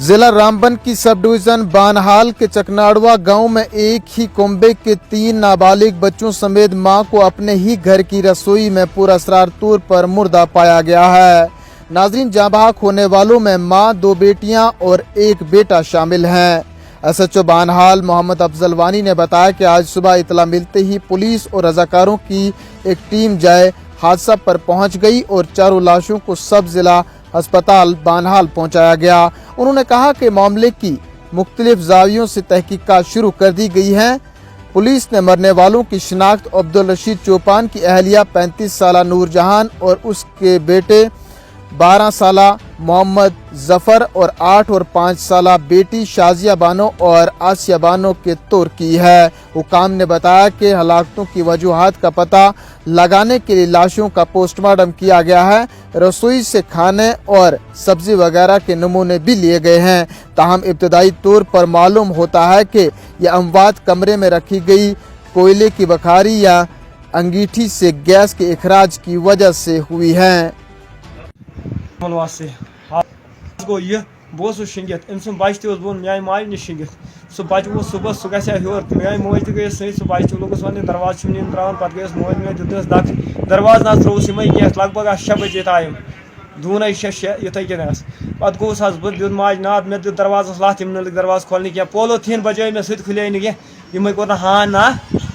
जिला रामबन की sub division बानहाल के चकनाड़वा गांव में एक ही कुंबे के 3 नाबालिग बच्चों समेत मां को अपने ही घर की रसोई में पुरअसरार तौर पर मुर्दा पाया गया है। नाजरीन, जाँ बहक होने वालों में मां, 2 बेटियां और 1 बेटा शामिल हैं। एसएचओ बानहाल मोहम्मद अफजल वानी ने बताया कि आज सुबह इतला मिलते ही पुलिस और रजाकारों की एक टीम जाए हादसा पर पहुंच गई और चारों लाशों को सब जिला अस्पताल बानहाल पहुंचाया गया। उन्होंने कहा कि मामले की मुख्तलिफ जावियों से तहकीकात शुरू कर दी गई है। पुलिस ने मरने वालों की शिनाख्त अब्दुल रशीद चौपान की अहलिया 35 साला नूरजहान और उसके बेटे 12 साला मोहम्मद जफर और 8 और 5 साला बेटी शाजिया बानो और आसिया बानो के तौर की है। हुकाम ने बताया कि हलाकतों की वजूहात का पता लगाने के लिए लाशों का पोस्टमार्टम किया गया है। रसोई से खाने और सब्जी वगैरह के नमूने भी लिए गए हैं। ताहम इब्तदाई तौर पर मालूम होता है कि यह अमवात कमरे में रखी गई कोयले की बखारी या अंगीठी से गैस के इखराज की वजह से हुई है। गो यह बह शिंगित अम सुन बच तोन मे माज नश शिंगित सह बच वो सुबह सह गया हर मे मोज तक सह सह बच लोगस वन दरवाज त्रावन पे गई मोज मे दिस दक दरवाज ना त्रोस यम लग भग 6 बजे टाइम दून 6 इथे कन पे गोस बह दिन माज नाद मे दित दरवाज लत यम लग दरवाज खोलने क्या पोलोथीन बजे मे सह खुले नम कोर हाँ ना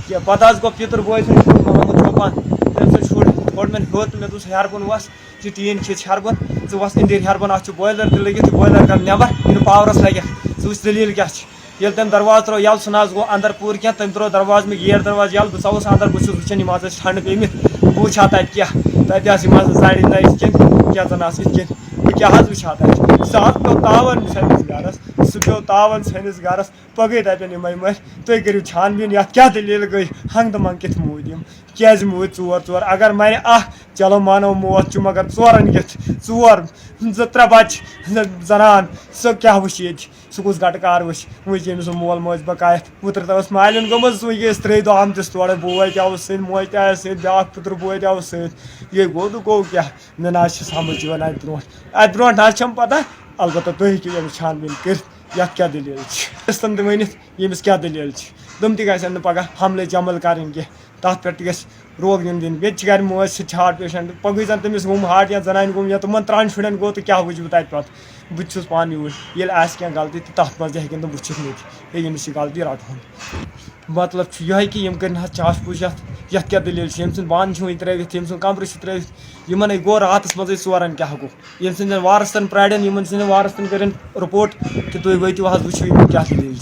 क्या पे गो पितर बोय मोहम्मद चौपान तम शुर थोड़ मे हर तो मे दोस हेरबन वस टीन हेरबन ज़ वस इंदिर हेरबन अ बॉयलर तक लगित बॉयलर कर नबर इन पावरस लगे ज़ दलील क्या तम दरवाज त्रो यल सह गो अंदर पूर क्या तम त्रो दरवाज में गेट दरवाज यल बह अंदर बस वुचान यम ठंड पेमित बह वुचा तत क्या जड़ नई क्या जन इत बह क्या वुचा तत सह पे तावन सैनिस गरस सह पे तावन सैनिस गरस पे गई तपन यम मर तुम करो छानबीन ये क्या दलील गई हंग दमंग कत मूद यम क्या मूद चोर अगर मर चलो मानो मौत मगर चोरन कत 2-3 बच जनान सह क्या वुच ये सह कुछ गटकार वुच वुच यम मोल मोज बकायत पुत्र तस मालिन गोम वह गई 3 दह आमतिस तोड़ बोय तस सत मोज तह ब्या पुत्र बोय तह सत ये गो तो गो क्या मे ना समझ यन अत ब्रो ना पता अलबत्ता तुम हेकू छानबीन कर क्या दलील तम तम वन यमिस क्या दलील तम तन पगह हमल अमल कर तथ पे गि रोक दिन दिन ये गर मोज सह हार्ट पेशेंट पगह जन तमिस गुम हार्ट या जनान गुम या तुम 3 शुरन गो तो क्या वुच बह तत पे बहुत पान यूर ये क्या गलती तो तथ मज हेकन तुम वुचित नहीं यमिस गलती रटन मतलब यह कि यम कर चाश पूछ ये क्या दलील यम सुन बान त्रित यम सुन कमर त्रित यमन गो रात मज चोरन क्या गो यम सद वारसन प्राड़न यमन सद वारसन कर रिपोर्ट कि तुम वो वो क्या दलील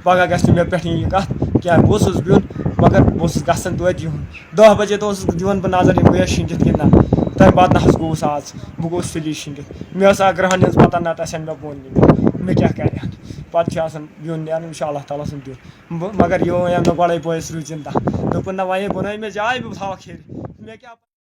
पगह गि मे पे ये कत क्या बस बिन मगर बस गसन तो दिहन 10 बजे तो दिवन बह नजर यम गया शिंगित कि ना तम पे ना गोस आज बह गो सली शिंगित मे ग्रहण हज पता ना तसन मे बोन मे क्या कर पे बिन नीन यह अल्लाह ताला सुन दिन मगर ये गड़े बोस रू जिंदा दोपन ना वे बन मे जाए बह थवक हेर मे क्या